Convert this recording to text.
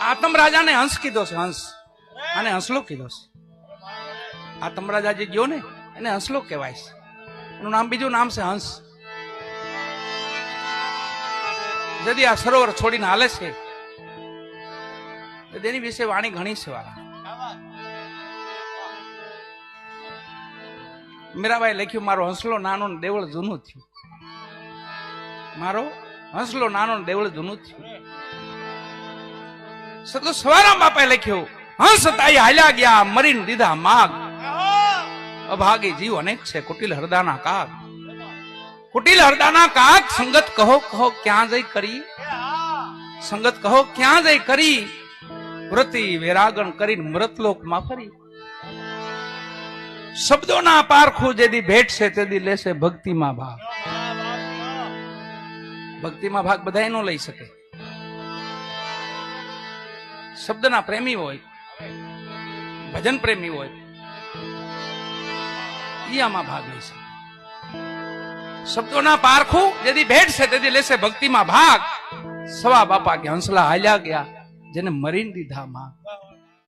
આતમ રાજાને હંસ કીધો છે, હંસ. અને હંસલો કીધો છે. આતમ રાજા જે ગયો ને એને હંસલો કહેવાય છે. એનું નામ, બીજું નામ છે હંસ. যদি આ સરોવર છોડીને હાલે છે તેની વિશે વાણી ઘણી છે વાળા. મીરાબાઈ લખ્યું, મારો હંસલો નાનો ને દેવળ જૂનું થયું. મારો હંસલો નાનો ને દેવળ જૂનું થયું. સદુ સવારામ બાપાએ લખ્યું, હંસ તાઈ હાલ્યા ગયા મરીને દીધા માગ. અભાગી જીવ અનેક છે કુટિલ હરદાના કાગ. કુટિલ હરદાના કાગ સંગત કહો કહો ક્યાં જઈ કરી. સંગત કહો ક્યાં જઈ કરી. વ્રતિ વેરાગણ કરીને મૃતલોકમાં ફરી. શબ્દોના પારખું જેદી ભેટ છે તેદી લેશે ભક્તિમાં ભાગ. ભક્તિમાં ભાગ બધા નો લઈ શકે. શબ્દના પ્રેમી હોય, ભજન પ્રેમી હોય, ઈ આમાં ભાગ લઈ શકે. શબ્દોના પારખું જેદી ભેટ છે તેદી લેશે ભક્તિમાં ભાગ. સવા બાપા કે હંસલા હાલ્યા ગયા જેને મરીને દીધા માં.